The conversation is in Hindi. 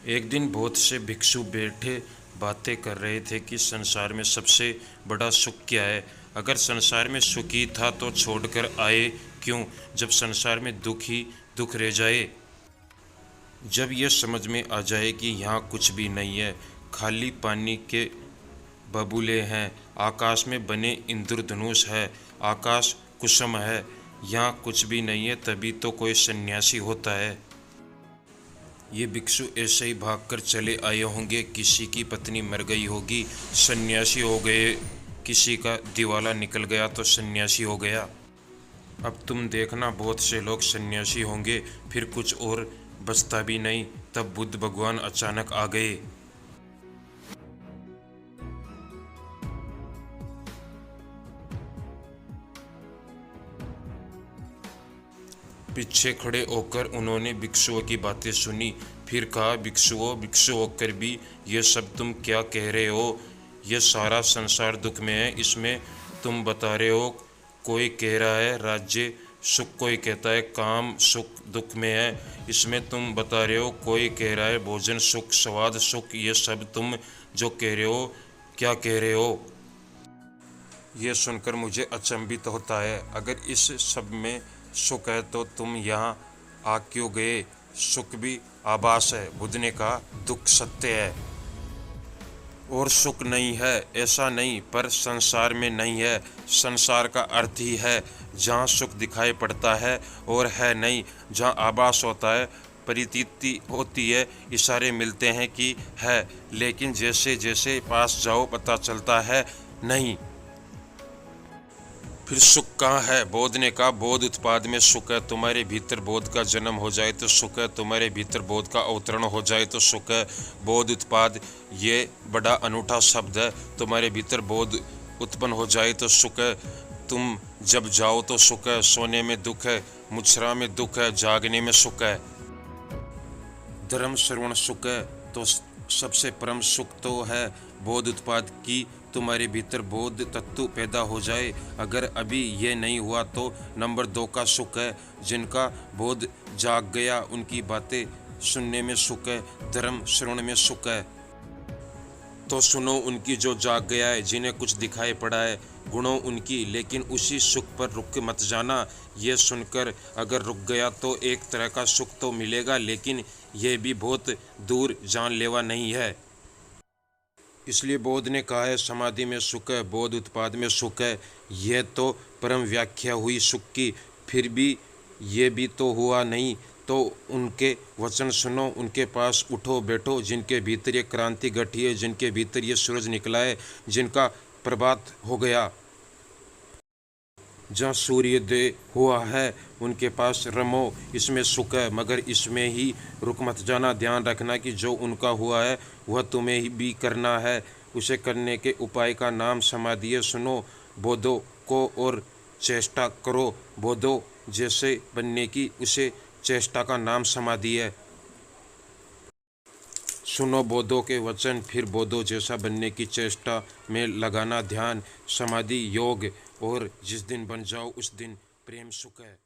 एक दिन बहुत से भिक्षु बैठे बातें कर रहे थे कि संसार में सबसे बड़ा सुख क्या है। अगर संसार में सुख ही था तो छोड़कर आए क्यों, जब संसार में दुख ही दुख रह जाए। जब यह समझ में आ जाए कि यहाँ कुछ भी नहीं है, खाली पानी के बबूले हैं, आकाश में बने इंद्रधनुष है, आकाश कुसुम है, यहाँ कुछ भी नहीं है, तभी तो कोई सन्यासी होता है। ये भिक्षु ऐसे ही भागकर चले आए होंगे, किसी की पत्नी मर गई होगी, सन्यासी हो गए, किसी का दिवाला निकल गया तो सन्यासी हो गया। अब तुम देखना बहुत से लोग सन्यासी होंगे, फिर कुछ और बचता भी नहीं, तब बुद्ध भगवान अचानक आ गए। पीछे खड़े होकर उन्होंने भिक्षुओं की बातें सुनी, फिर कहा, भिक्षुओं, भिक्षु होकर भी ये सब तुम क्या कह रहे हो। ये सारा संसार दुख में है, इसमें तुम बता रहे हो। कोई कह रहा है राज्य सुख, कोई कहता है काम सुख दुख में है, इसमें तुम बता रहे हो। कोई कह रहा है भोजन सुख, स्वाद सुख, ये सब तुम जो कह रहे हो क्या कह रहे हो। ये सुनकर मुझे अचंभित होता है। अगर इस सब में सुख है तो तुम यहाँ आ क्यों गए। सुख भी आभास है, बुद्ध ने कहा, दुख सत्य है और सुख नहीं है, ऐसा नहीं, पर संसार में नहीं है। संसार का अर्थ ही है जहाँ सुख दिखाई पड़ता है और है नहीं, जहाँ आभास होता है, प्रतीति होती है, इशारे मिलते हैं कि है, लेकिन जैसे जैसे पास जाओ पता चलता है नहीं। फिर सुख कहाँ है। बोध ने कहा, बोध उत्पाद में सुख है। तुम्हारे भीतर बोध का जन्म हो जाए तो सुख है, तुम्हारे भीतर बोध का अवतरण हो जाए तो सुख है। बोध उत्पाद ये बड़ा अनूठा शब्द है। तुम्हारे भीतर बोध उत्पन्न हो जाए तो सुख है। तुम जब जाओ तो सुख है, सोने में दुख है, मुछरा में दुख है, जागने में सुख है। धर्म श्रवण सुख है, तो सबसे परम सुख तो है बोध उत्पाद की तुम्हारे भीतर बोध तत्व पैदा हो जाए। अगर अभी ये नहीं हुआ तो नंबर 2 का सुख है, जिनका बोध जाग गया उनकी बातें सुनने में सुख है, धर्म श्रवण में सुख है। तो सुनो उनकी जो जाग गया है, जिन्हें कुछ दिखाई पड़ा है, गुणों उनकी, लेकिन उसी सुख पर रुक मत जाना। ये सुनकर अगर रुक गया तो एक तरह का सुख तो मिलेगा, लेकिन यह भी बहुत दूर जानलेवा नहीं है। इसलिए बोध ने कहा है समाधि में सुख है, बोध उत्पाद में सुख है। यह तो परम व्याख्या हुई सुख की, फिर भी ये भी तो हुआ नहीं। तो उनके वचन सुनो, उनके पास उठो बैठो, जिनके भीतर ये क्रांति घटी है, जिनके भीतर ये सूरज निकला है, जिनका प्रभात हो गया, जहाँ सूर्योदय हुआ है, उनके पास रमो, इसमें सुख है। मगर इसमें ही रुक मत जाना, ध्यान रखना कि जो उनका हुआ है वह तुम्हें ही भी करना है। उसे करने के उपाय का नाम समाधि है। सुनो बोधो को और चेष्टा करो, बोधो जैसे बनने की, उसे चेष्टा का नाम समाधि है। सुनो बोधो के वचन, फिर बोधो जैसा बनने की चेष्टा में लगाना ध्यान, समाधि योग, और जिस दिन बन जाओ उस दिन प्रेम सुख है।